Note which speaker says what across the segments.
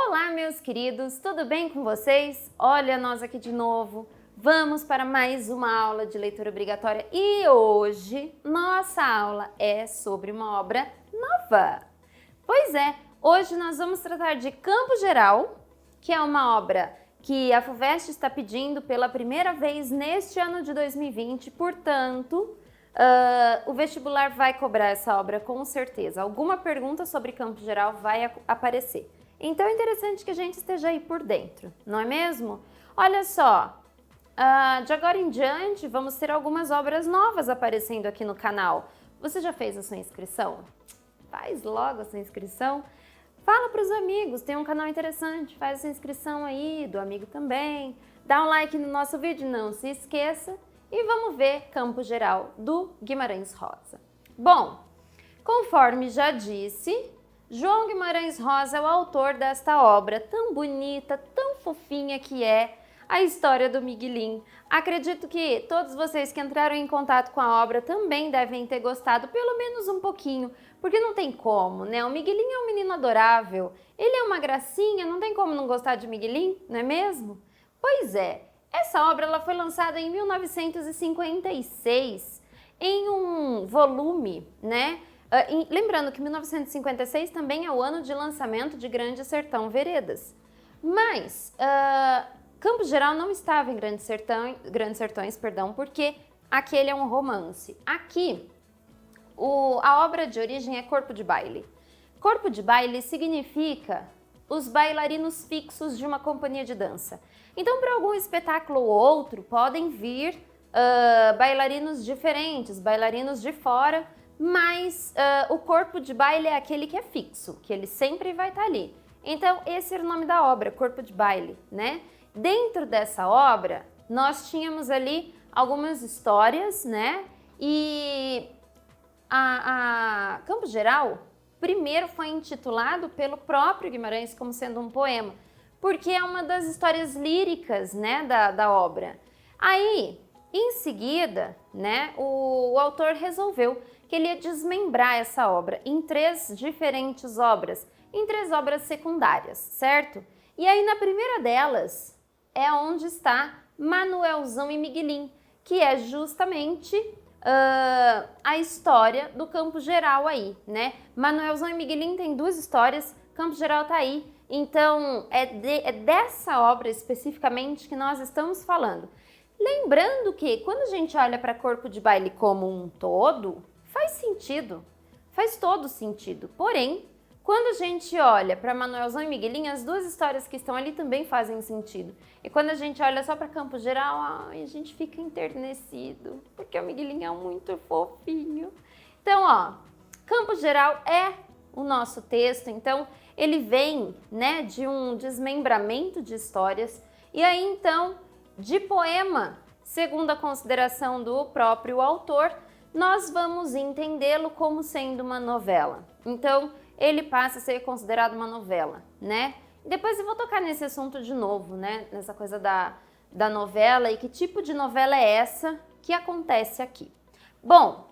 Speaker 1: Olá, meus queridos, tudo bem com vocês? Olha nós aqui de novo. Vamos para mais uma aula de leitura obrigatória e hoje nossa aula é sobre uma obra nova. Pois é, hoje nós vamos tratar de Campo Geral, que é uma obra que a FUVEST está pedindo pela primeira vez neste ano de 2020, portanto, o vestibular vai cobrar essa obra com certeza. Alguma pergunta sobre Campo Geral vai aparecer. Então é interessante que a gente esteja aí por dentro, não é mesmo? Olha só, de agora em diante vamos ter algumas obras novas aparecendo aqui no canal. Você já fez a sua inscrição? Faz logo a sua inscrição. Fala para os amigos, tem um canal interessante, faz a sua inscrição aí, do amigo também. Dá um like no nosso vídeo, não se esqueça. E vamos ver Campo Geral, do Guimarães Rosa. Bom, conforme já disse, João Guimarães Rosa é o autor desta obra tão bonita, tão fofinha que é a história do Miguelim. Acredito que todos vocês que entraram em contato com a obra também devem ter gostado, pelo menos um pouquinho, porque não tem como, né? O Miguelim é um menino adorável, ele é uma gracinha, não tem como não gostar de Miguelim, não é mesmo? Pois é, essa obra ela foi lançada em 1956 em um volume, né? Lembrando que 1956 também é o ano de lançamento de Grande Sertão Veredas. Mas Campo Geral não estava em Grandes Sertões, porque aquele é um romance. Aqui, a obra de origem é Corpo de Baile. Corpo de Baile significa os bailarinos fixos de uma companhia de dança. Então, para algum espetáculo ou outro, podem vir bailarinos diferentes, bailarinos de fora, mas o corpo de baile é aquele que é fixo, que ele sempre vai estar ali. Então, esse era o nome da obra, Corpo de Baile, né? Dentro dessa obra, nós tínhamos ali algumas histórias, né? E a Campo Geral, primeiro foi intitulado pelo próprio Guimarães como sendo um poema, porque é uma das histórias líricas, né, da obra. Aí, em seguida, né, o autor resolveu que ele ia desmembrar essa obra em três diferentes obras, em três obras secundárias, certo? E aí na primeira delas é onde está Manuelzão e Miguelim, que é justamente a história do Campo Geral aí, né? Manuelzão e Miguelim tem duas histórias, Campo Geral tá aí, então é dessa obra especificamente que nós estamos falando. Lembrando que quando a gente olha para Corpo de Baile como um todo, faz sentido, faz todo sentido. Porém, quando a gente olha para Manuelzão e Miguelim, as duas histórias que estão ali também fazem sentido. E quando a gente olha só para Campo Geral, a gente fica enternecido, porque o Miguelim é muito fofinho. Então, ó, Campo Geral é o nosso texto, então ele vem, né, de um desmembramento de histórias e aí então de poema, segundo a consideração do próprio autor, nós vamos entendê-lo como sendo uma novela. Então, ele passa a ser considerado uma novela, né? Depois eu vou tocar nesse assunto de novo, né? Nessa coisa da novela e que tipo de novela é essa que acontece aqui. Bom,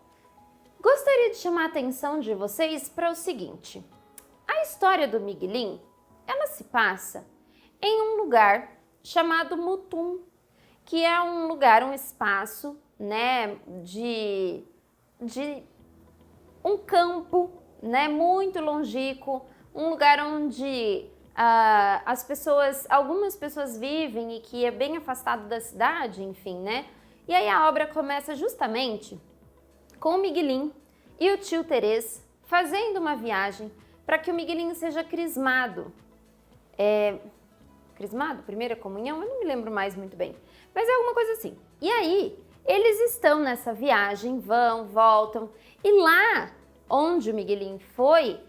Speaker 1: gostaria de chamar a atenção de vocês para o seguinte. A história do Miguelim, ela se passa em um lugar chamado Mutum, que é um lugar, um espaço, né, de um campo, né, muito longínquo, um lugar onde algumas pessoas vivem e que é bem afastado da cidade, enfim, né? E aí a obra começa justamente com o Miguelim e o tio Terês fazendo uma viagem para que o Miguelim seja crismado. Crismado? Primeira comunhão? Eu não me lembro mais muito bem, mas é alguma coisa assim. E aí, eles estão nessa viagem, vão, voltam, e lá onde o Miguelim foi,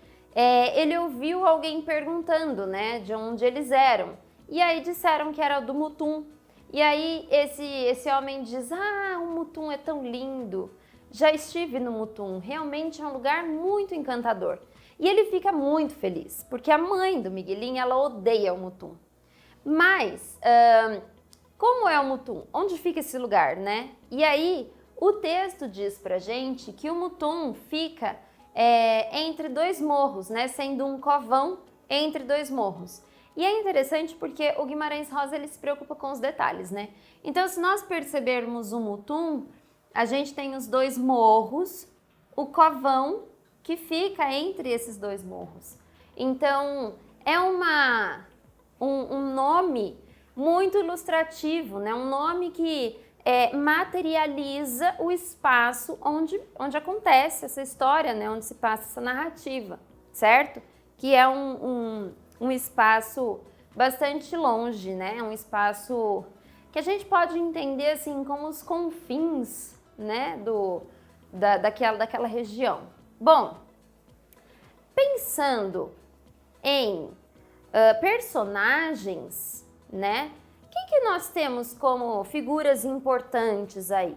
Speaker 1: ele ouviu alguém perguntando, né, de onde eles eram. E aí disseram que era do Mutum. E aí esse homem diz, o Mutum é tão lindo, já estive no Mutum, realmente é um lugar muito encantador. E ele fica muito feliz, porque a mãe do Miguelim, ela odeia o Mutum. Mas, como é o Mutum? Onde fica esse lugar, né? E aí, o texto diz pra gente que o Mutum fica entre dois morros, né? Sendo um covão entre dois morros. E é interessante porque o Guimarães Rosa ele se preocupa com os detalhes, né? Então, se nós percebermos o Mutum, a gente tem os dois morros, o covão que fica entre esses dois morros. Então, é um nome muito ilustrativo, né? Um nome que materializa o espaço onde acontece essa história, né? Onde se passa essa narrativa, certo? Que é um espaço bastante longe, né? Um espaço que a gente pode entender assim como os confins, né? Daquela região. Bom, pensando em personagens, né? Quem que nós temos como figuras importantes aí?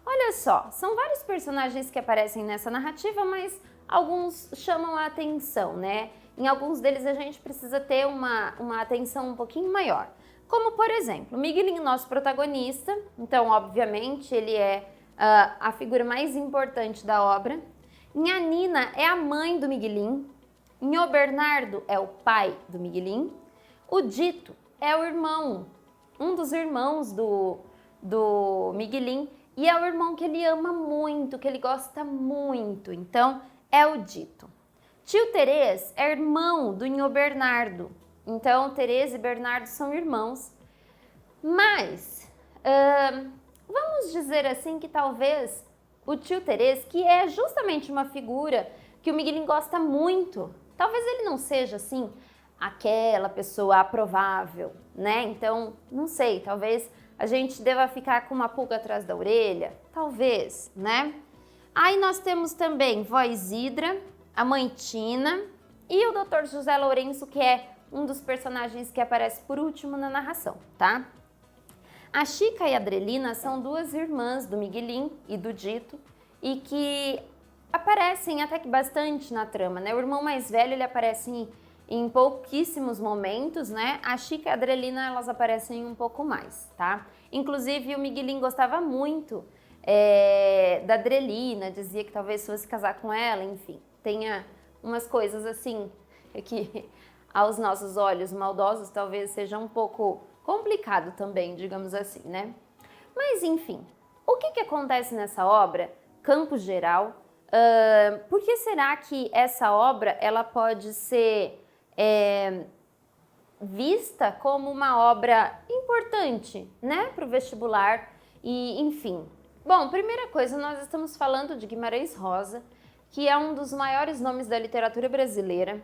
Speaker 1: Olha só, são vários personagens que aparecem nessa narrativa, mas alguns chamam a atenção, né? Em alguns deles a gente precisa ter uma atenção um pouquinho maior. Como, por exemplo, Miguelinho, nosso protagonista. Então, obviamente, ele é a figura mais importante da obra. Nha Nina é a mãe do Miguelinho. Nhô Bernardo é o pai do Miguelinho. O Dito é o irmão, um dos irmãos do Miguelinho. E é o irmão que ele ama muito, que ele gosta muito. Então, é o Dito. Tio Terês é irmão do Nhô Bernardo. Então, Terês e Bernardo são irmãos. Mas, vamos dizer assim que talvez o tio Terês, que é justamente uma figura que o Miguelinho gosta muito, talvez ele não seja assim aquela pessoa aprovável, né? Então, não sei, talvez a gente deva ficar com uma pulga atrás da orelha, talvez, né? Aí nós temos também Vó Isidra, a mãe Tina e o Dr. José Lourenço, que é um dos personagens que aparece por último na narração, tá? A Chica e a Adrelina são duas irmãs do Miguelinho e do Dito e que aparecem até que bastante na trama, né? O irmão mais velho, ele aparece em pouquíssimos momentos, né? A Chica e a Adrelina, elas aparecem um pouco mais, tá? Inclusive, o Miguelinho gostava muito da Adrelina, dizia que talvez fosse casar com ela, enfim. Tenha umas coisas assim que aos nossos olhos maldosos talvez seja um pouco complicado também, digamos assim, né? Mas enfim, o que acontece nessa obra, Campo Geral? Por que será que essa obra ela pode ser vista como uma obra importante, né, para o vestibular e enfim? Bom, primeira coisa, nós estamos falando de Guimarães Rosa, que é um dos maiores nomes da literatura brasileira,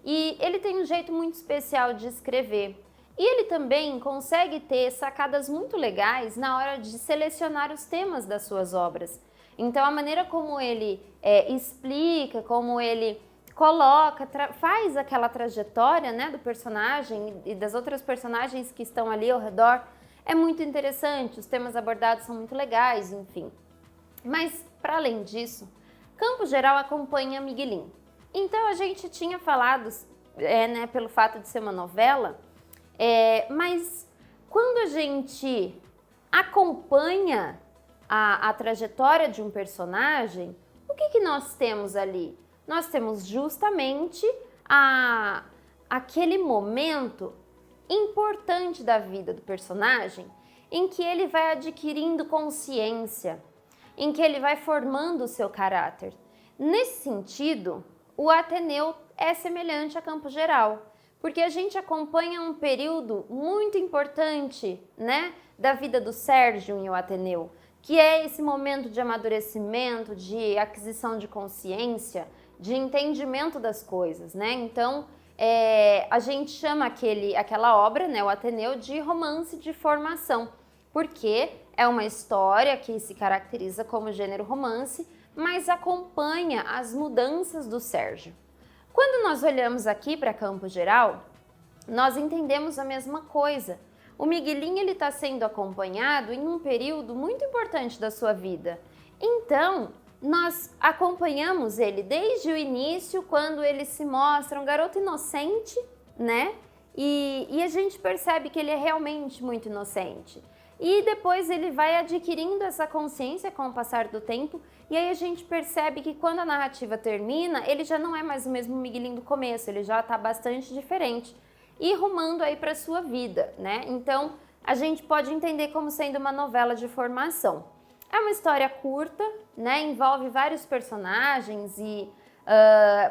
Speaker 1: e ele tem um jeito muito especial de escrever. E ele também consegue ter sacadas muito legais na hora de selecionar os temas das suas obras. Então, a maneira como ele explica, como ele coloca, faz aquela trajetória, né, do personagem e das outras personagens que estão ali ao redor, é muito interessante. Os temas abordados são muito legais, enfim. Mas, para além disso, Campo Geral acompanha Miguelinho. Então, a gente tinha falado, né, pelo fato de ser uma novela, mas quando a gente acompanha a trajetória de um personagem, o que nós temos ali? Nós temos justamente aquele momento importante da vida do personagem em que ele vai adquirindo consciência, em que ele vai formando o seu caráter. Nesse sentido, o Ateneu é semelhante a Campo Geral, porque a gente acompanha um período muito importante, né, da vida do Sérgio em O Ateneu, que é esse momento de amadurecimento, de aquisição de consciência, de entendimento das coisas, né? Então, a gente chama aquela obra, né, O Ateneu, de romance de formação, porque é uma história que se caracteriza como gênero romance, mas acompanha as mudanças do Sérgio. Quando nós olhamos aqui para Campo Geral, nós entendemos a mesma coisa. O Miguelinho ele está sendo acompanhado em um período muito importante da sua vida. Então, nós acompanhamos ele desde o início, quando ele se mostra um garoto inocente, né? E a gente percebe que ele é realmente muito inocente. E depois ele vai adquirindo essa consciência com o passar do tempo, e aí a gente percebe que quando a narrativa termina, ele já não é mais o mesmo Miguelinho do começo, ele já está bastante diferente. e rumando aí para sua vida, né? Então, a gente pode entender como sendo uma novela de formação. É uma história curta, né? Envolve vários personagens e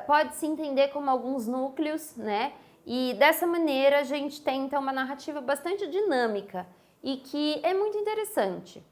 Speaker 1: pode se entender como alguns núcleos, né? E dessa maneira a gente tem então uma narrativa bastante dinâmica e que é muito interessante.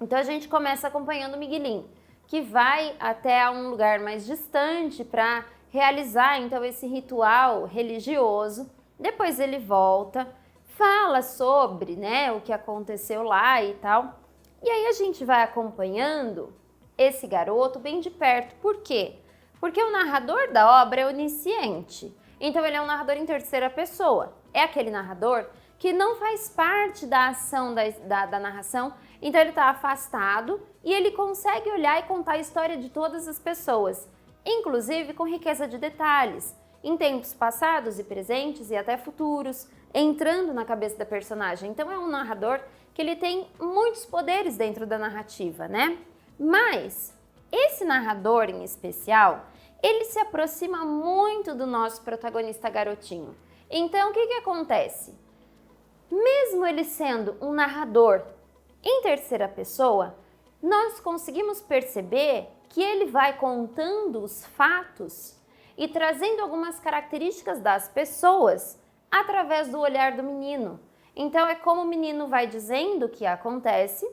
Speaker 1: Então a gente começa acompanhando o Miguelín, que vai até um lugar mais distante para realizar então esse ritual religioso. Depois ele volta, fala sobre, né, o que aconteceu lá e tal. E aí a gente vai acompanhando esse garoto bem de perto. Por quê? Porque o narrador da obra é onisciente. Então ele é um narrador em terceira pessoa. É aquele narrador que não faz parte da ação da narração, então ele está afastado e ele consegue olhar e contar a história de todas as pessoas, inclusive com riqueza de detalhes, em tempos passados e presentes e até futuros, entrando na cabeça da personagem. Então é um narrador que ele tem muitos poderes dentro da narrativa, né? Mas esse narrador em especial, ele se aproxima muito do nosso protagonista garotinho. Então o que acontece? Mesmo ele sendo um narrador em terceira pessoa, nós conseguimos perceber que ele vai contando os fatos e trazendo algumas características das pessoas através do olhar do menino. Então é como o menino vai dizendo o que acontece,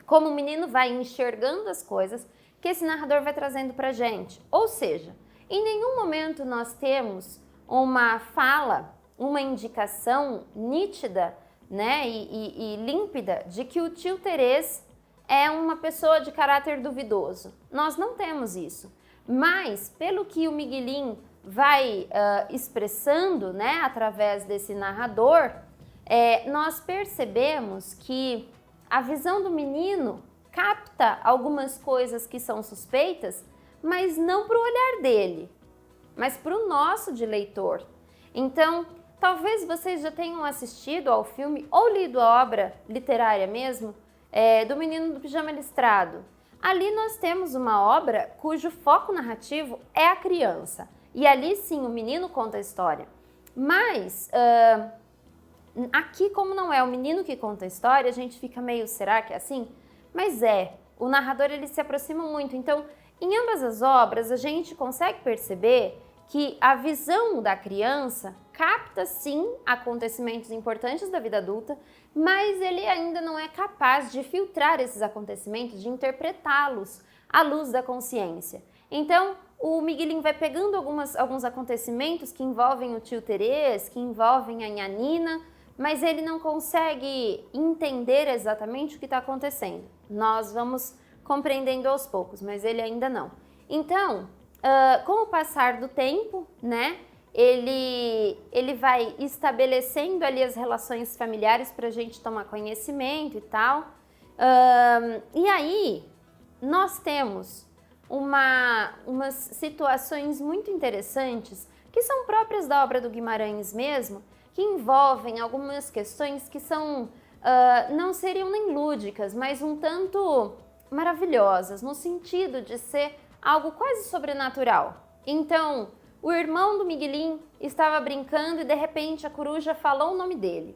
Speaker 1: como o menino vai enxergando as coisas que esse narrador vai trazendo pra gente. Ou seja, em nenhum momento nós temos uma fala, uma indicação nítida, né, e límpida de que o tio Terês é uma pessoa de caráter duvidoso. Nós não temos isso. Mas, pelo que o Miguelín vai expressando, né, através desse narrador, nós percebemos que a visão do menino capta algumas coisas que são suspeitas, mas não para o olhar dele, mas para o nosso de leitor. Então, talvez vocês já tenham assistido ao filme ou lido a obra literária mesmo, do Menino do Pijama Listrado. Ali nós temos uma obra cujo foco narrativo é a criança. E ali sim o menino conta a história. Mas aqui, como não é o menino que conta a história, a gente fica meio, será que é assim? Mas o narrador ele se aproxima muito. Então, em ambas as obras, a gente consegue perceber que a visão da criança capta sim acontecimentos importantes da vida adulta, mas ele ainda não é capaz de filtrar esses acontecimentos, de interpretá-los à luz da consciência. Então, o Miguelín vai pegando alguns acontecimentos que envolvem o tio Terês, que envolvem a Nhanina, mas ele não consegue entender exatamente o que está acontecendo. Nós vamos compreendendo aos poucos, mas ele ainda não. Então, com o passar do tempo, né, ele vai estabelecendo ali as relações familiares para a gente tomar conhecimento e tal. E aí, nós temos umas situações muito interessantes que são próprias da obra do Guimarães mesmo, que envolvem algumas questões que são, não seriam nem lúdicas, mas um tanto maravilhosas, no sentido de ser algo quase sobrenatural. Então, o irmão do Miguelín estava brincando e de repente a coruja falou o nome dele.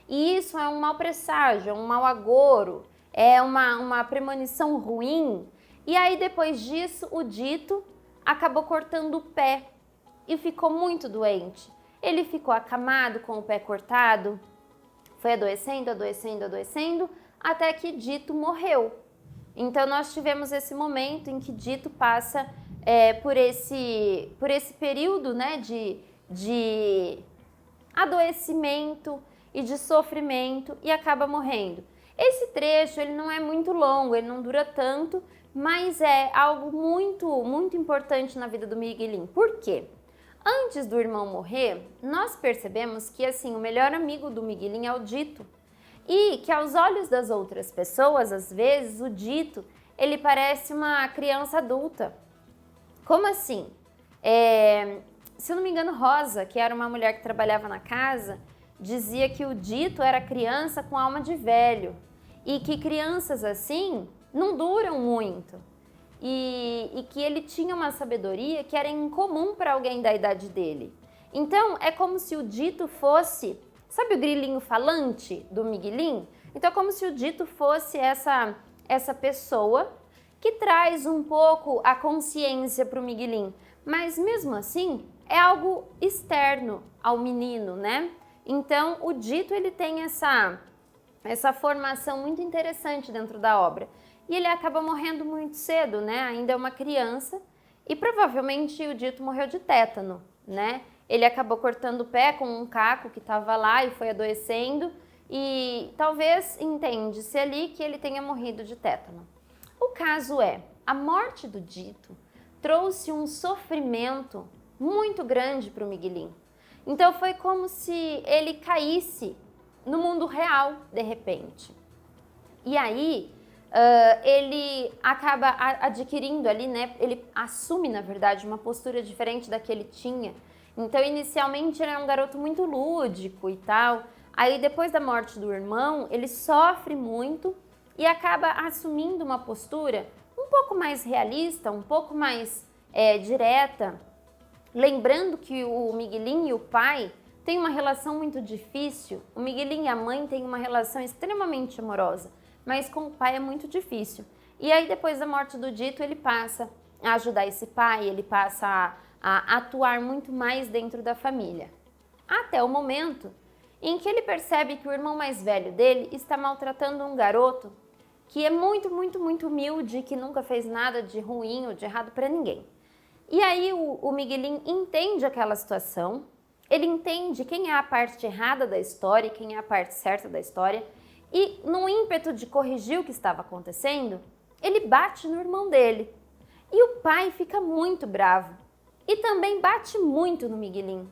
Speaker 1: E isso é um mau presságio, é um mau agouro, é uma premonição ruim. E aí depois disso o dito acabou cortando o pé e ficou muito doente. Ele ficou acamado com o pé cortado, foi adoecendo, adoecendo, adoecendo, até que Dito morreu. Então nós tivemos esse momento em que Dito passa por esse período, né, de adoecimento e de sofrimento e acaba morrendo. Esse trecho ele não é muito longo, ele não dura tanto, mas é algo muito, muito importante na vida do Miguelín. Por quê? Antes do irmão morrer, nós percebemos que assim, o melhor amigo do Miguelín é o Dito. E que aos olhos das outras pessoas, às vezes, o Dito, ele parece uma criança adulta. Como assim? Se eu não me engano, Rosa, que era uma mulher que trabalhava na casa, dizia que o Dito era criança com alma de velho. E que crianças assim não duram muito. E que ele tinha uma sabedoria que era incomum para alguém da idade dele. Então, é como se o dito fosse, sabe o grilinho falante do Miguelin? Então, é como se o dito fosse essa pessoa que traz um pouco a consciência para o Miguelin, mas mesmo assim é algo externo ao menino, né? Então, o dito ele tem essa formação muito interessante dentro da obra. E ele acaba morrendo muito cedo, né? Ainda é uma criança e provavelmente o dito morreu de tétano, né? Ele acabou cortando o pé com um caco que estava lá e foi adoecendo e talvez entende-se ali que ele tenha morrido de tétano. O caso é, a morte do dito trouxe um sofrimento muito grande para o Miguelin. Então foi como se ele caísse no mundo real, de repente. E aí, ele acaba adquirindo ali, né? Ele assume, na verdade, uma postura diferente da que ele tinha. Então, inicialmente, ele é um garoto muito lúdico e tal. Aí, depois da morte do irmão, ele sofre muito e acaba assumindo uma postura um pouco mais realista, um pouco mais direta. Lembrando que o Miguelin e o pai têm uma relação muito difícil. O Miguelin e a mãe têm uma relação extremamente amorosa, mas com o pai é muito difícil. E aí, depois da morte do dito, ele passa a ajudar esse pai, ele passa a atuar muito mais dentro da família. Até o momento em que ele percebe que o irmão mais velho dele está maltratando um garoto que é muito, muito, muito humilde, que nunca fez nada de ruim ou de errado para ninguém. E aí o Miguelin entende aquela situação, ele entende quem é a parte errada da história e quem é a parte certa da história, e no ímpeto de corrigir o que estava acontecendo, ele bate no irmão dele. E o pai fica muito bravo e também bate muito no Miguelin.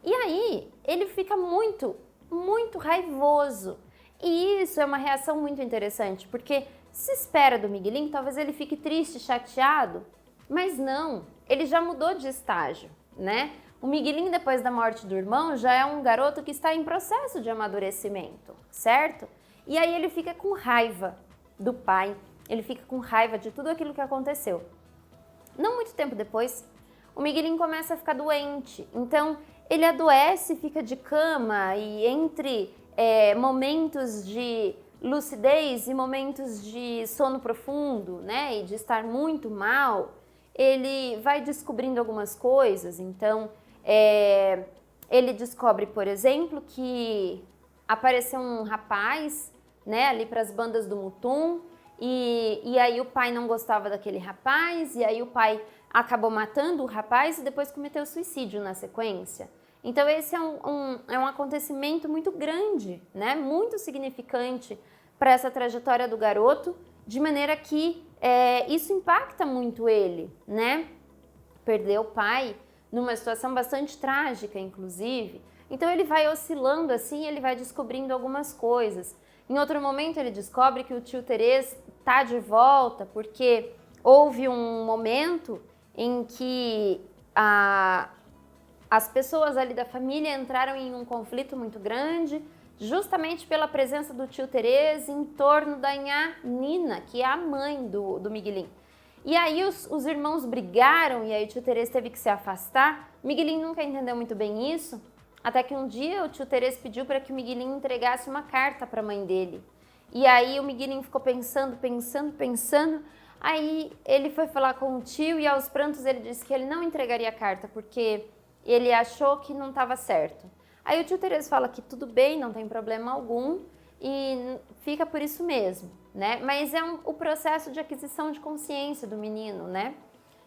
Speaker 1: E aí ele fica muito, muito raivoso. E isso é uma reação muito interessante, porque se espera do Miguelin, talvez ele fique triste, chateado, mas não, ele já mudou de estágio, né? O Miguelin, depois da morte do irmão, já é um garoto que está em processo de amadurecimento, certo? E aí ele fica com raiva do pai, ele fica com raiva de tudo aquilo que aconteceu. Não muito tempo depois, o Miguelin começa a ficar doente, então ele adoece, fica de cama e entre momentos de lucidez e momentos de sono profundo, né, e de estar muito mal, ele vai descobrindo algumas coisas. Então, ele descobre, por exemplo, que apareceu um rapaz, né, ali para as bandas do Mutum, e aí o pai não gostava daquele rapaz, e aí o pai acabou matando o rapaz e depois cometeu suicídio na sequência. Então esse é um acontecimento muito grande, né, muito significante para essa trajetória do garoto, de maneira que isso impacta muito ele, né? Perdeu o pai numa situação bastante trágica, inclusive. Então ele vai oscilando assim, ele vai descobrindo algumas coisas. Em outro momento ele descobre que o tio Terês está de volta, porque houve um momento em que as pessoas ali da família entraram em um conflito muito grande, justamente pela presença do tio Terês em torno da Nhá Nina, que é a mãe do Miguelin. E aí os irmãos brigaram e aí o tio Terês teve que se afastar. O Miguelin nunca entendeu muito bem isso, até que um dia o tio Terês pediu para que o Miguelin entregasse uma carta para a mãe dele. E aí o Miguelin ficou pensando, aí ele foi falar com o tio e aos prantos ele disse que ele não entregaria a carta porque ele achou que não estava certo. Aí o tio Terês fala que tudo bem, não tem problema algum e fica por isso mesmo, né? Mas é o processo de aquisição de consciência do menino, né?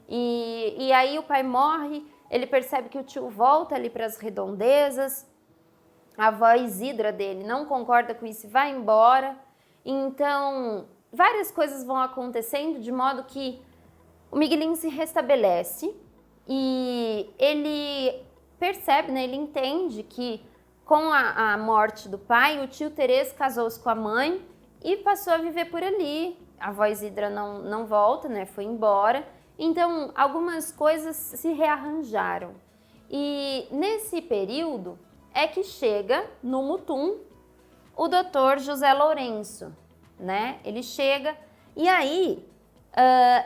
Speaker 1: E aí o pai morre, ele percebe que o tio volta ali para as redondezas, a avó Isidra dele não concorda com isso e vai embora. Então, várias coisas vão acontecendo de modo que o Miguelin se restabelece e ele percebe, né, ele entende que com a morte do pai, o tio Terês casou-se com a mãe e passou a viver por ali. A avó Isidra não volta, né, foi embora. Então, algumas coisas se rearranjaram. E nesse período é que chega no Mutum o doutor José Lourenço, né? Ele chega e aí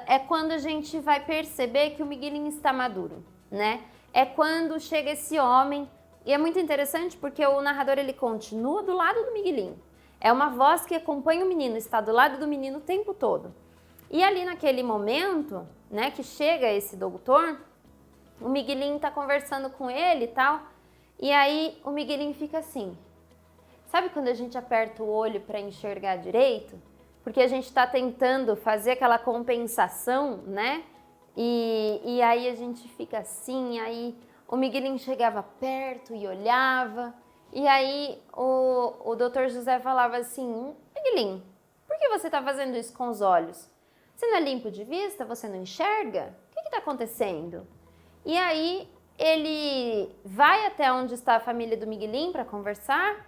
Speaker 1: é quando a gente vai perceber que o Miguelin está maduro, né? é quando chega esse homem, e é muito interessante porque o narrador ele continua do lado do Miguelinho. É uma voz que acompanha o menino, está do lado do menino o tempo todo. E ali naquele momento, né, que chega esse doutor, o Miguelinho tá conversando com ele e tal, e aí o Miguelinho fica assim. Sabe quando a gente aperta o olho para enxergar direito? Porque a gente está tentando fazer aquela compensação, né? E aí a gente fica assim, aí o Miguelinho chegava perto e olhava, e aí o doutor José falava assim, Miguelinho, por que você está fazendo isso com os olhos? Você não é limpo de vista? Você não enxerga? O que está acontecendo? E aí ele vai até onde está a família do Miguelinho para conversar,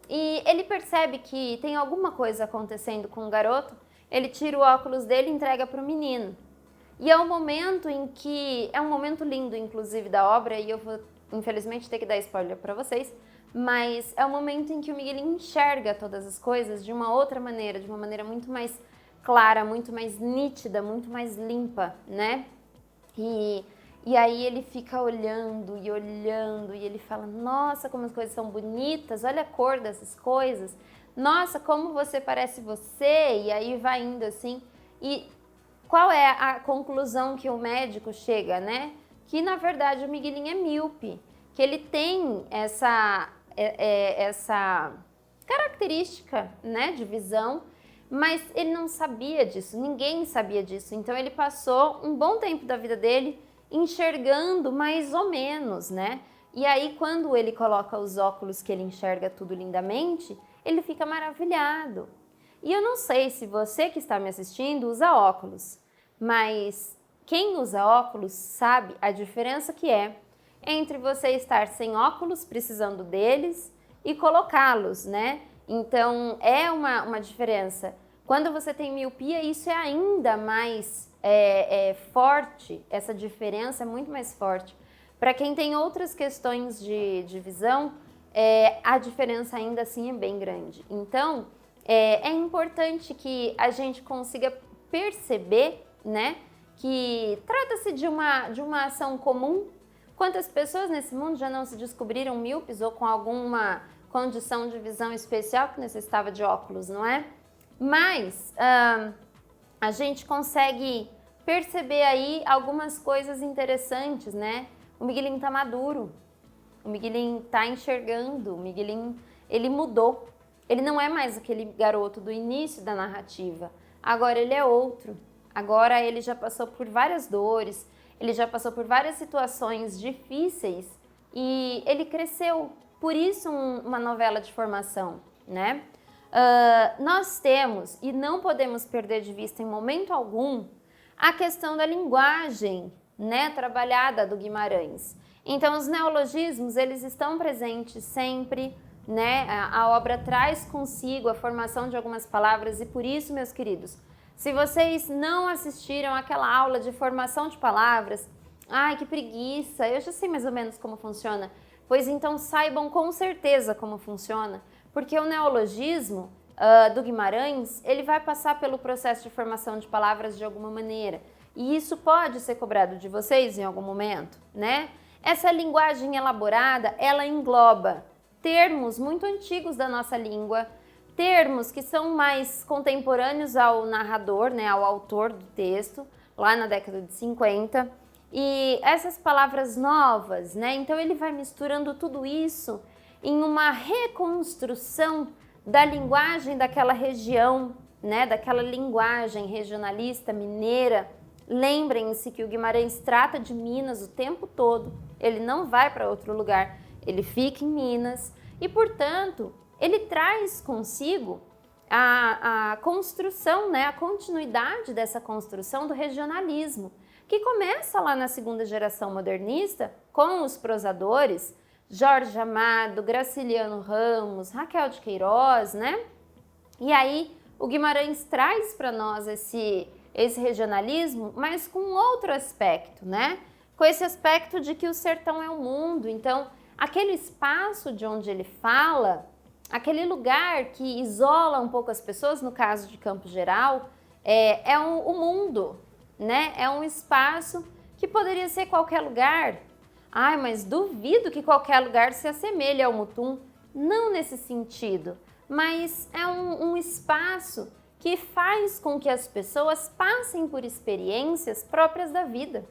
Speaker 1: e ele percebe que tem alguma coisa acontecendo com o garoto, ele tira o óculos dele e entrega para o menino. E é um momento em que, é um momento lindo inclusive da obra, e eu vou infelizmente ter que dar spoiler para vocês, mas é um momento em que o Miguelinho enxerga todas as coisas de uma outra maneira, de uma maneira muito mais clara, muito mais nítida, muito mais limpa, né? E aí ele fica olhando e olhando e ele fala, nossa, como as coisas são bonitas, olha a cor dessas coisas, nossa, como você parece você, e aí vai indo assim. E qual é a conclusão que o médico chega, né? Que na verdade o Miguelinho é míope, que ele tem essa característica, né, de visão, mas ele não sabia disso, ninguém sabia disso. Então ele passou um bom tempo da vida dele enxergando mais ou menos, né? E aí quando ele coloca os óculos que ele enxerga tudo lindamente, ele fica maravilhado. E eu não sei se você que está me assistindo usa óculos, mas quem usa óculos sabe a diferença que é entre você estar sem óculos, precisando deles, e colocá-los, né? Então, é uma diferença. Quando você tem miopia, isso é ainda mais forte, essa diferença é muito mais forte. Para quem tem outras questões de visão, a diferença ainda assim é bem grande. Então, é importante que a gente consiga perceber, né, que trata-se de uma ação comum. Quantas pessoas nesse mundo já não se descobriram míopes ou com alguma condição de visão especial que necessitava de óculos, não é? Mas a gente consegue perceber aí algumas coisas interessantes, né? O Miguelinho tá maduro, o Miguelinho tá enxergando, o Miguelinho, ele mudou. Ele não é mais aquele garoto do início da narrativa, agora ele é outro. Agora ele já passou por várias dores, ele já passou por várias situações difíceis e ele cresceu. Por isso uma novela de formação, né? Nós temos, e não podemos perder de vista em momento algum, a questão da linguagem, né, trabalhada do Guimarães. Então, os neologismos, eles estão presentes sempre, né? A obra traz consigo a formação de algumas palavras e por isso, meus queridos, se vocês não assistiram àquela aula de formação de palavras, ai, que preguiça, eu já sei mais ou menos como funciona. Pois então saibam com certeza como funciona, porque o neologismo do Guimarães, ele vai passar pelo processo de formação de palavras de alguma maneira. E isso pode ser cobrado de vocês em algum momento, né? Essa linguagem elaborada, ela engloba termos muito antigos da nossa língua, termos que são mais contemporâneos ao narrador, né, ao autor do texto, lá na década de 50, e essas palavras novas, né? Então ele vai misturando tudo isso em uma reconstrução da linguagem daquela região, né? Daquela linguagem regionalista mineira. Lembrem-se que o Guimarães trata de Minas o tempo todo, ele não vai para outro lugar, ele fica em Minas e, portanto, ele traz consigo a construção, né? A continuidade dessa construção do regionalismo, que começa lá na segunda geração modernista, com os prosadores, Jorge Amado, Graciliano Ramos, Raquel de Queiroz, né? E aí o Guimarães traz para nós esse regionalismo, mas com outro aspecto, né? Com esse aspecto de que o sertão é o mundo. Então, aquele espaço de onde ele fala, aquele lugar que isola um pouco as pessoas, no caso de Campo Geral, o mundo, né? É um espaço que poderia ser qualquer lugar, Ai, mas duvido que qualquer lugar se assemelhe ao Mutum. Não nesse sentido, mas é um espaço que faz com que as pessoas passem por experiências próprias da vida.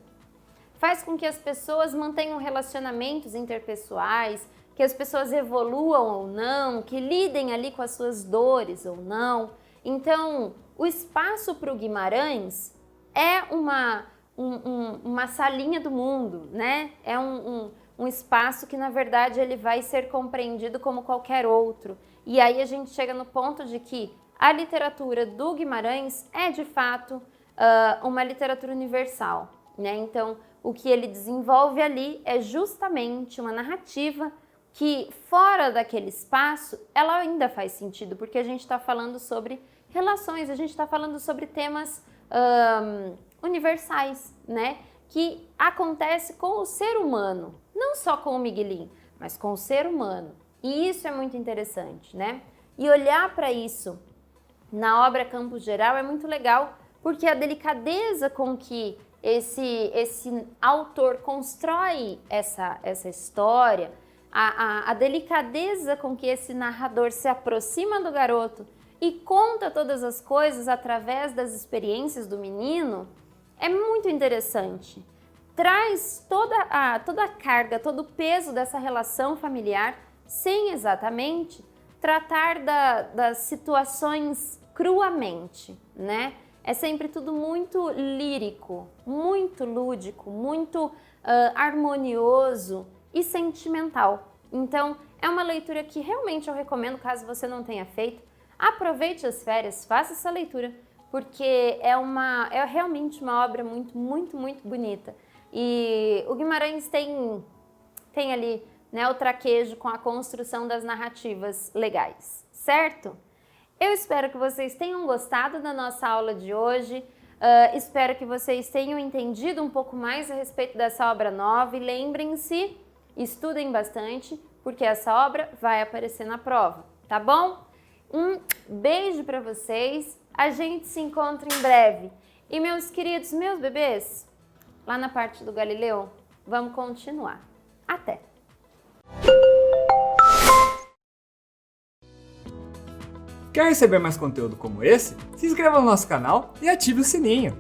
Speaker 1: Faz com que as pessoas mantenham relacionamentos interpessoais, que as pessoas evoluam ou não, que lidem ali com as suas dores ou não. Então, o espaço para o Guimarães é uma salinha do mundo, né? É um espaço que, na verdade, ele vai ser compreendido como qualquer outro. E aí a gente chega no ponto de que a literatura do Guimarães é, de fato, uma literatura universal, né? Então, o que ele desenvolve ali é justamente uma narrativa que, fora daquele espaço, ela ainda faz sentido, porque a gente está falando sobre relações, a gente está falando sobre temas universais, né? Que acontece com o ser humano, não só com o Miguelin, mas com o ser humano. E isso é muito interessante, né? E olhar para isso na obra Campo Geral é muito legal, porque a delicadeza com que esse autor constrói essa história, a delicadeza com que esse narrador se aproxima do garoto e conta todas as coisas através das experiências do menino, é muito interessante. Traz toda a carga, todo o peso dessa relação familiar, sem exatamente tratar das situações cruamente, né? É sempre tudo muito lírico, muito lúdico, muito harmonioso e sentimental. Então, é uma leitura que realmente eu recomendo, caso você não tenha feito. Aproveite as férias, faça essa leitura, porque é realmente uma obra muito, muito, muito bonita. E o Guimarães tem ali, né, o traquejo com a construção das narrativas legais, certo? Eu espero que vocês tenham gostado da nossa aula de hoje, espero que vocês tenham entendido um pouco mais a respeito dessa obra nova e lembrem-se, estudem bastante, porque essa obra vai aparecer na prova, tá bom? Um beijo para vocês, a gente se encontra em breve. E meus queridos, meus bebês, lá na parte do Galileu, vamos continuar. Até!
Speaker 2: Quer receber mais conteúdo como esse? Se inscreva no nosso canal e ative o sininho.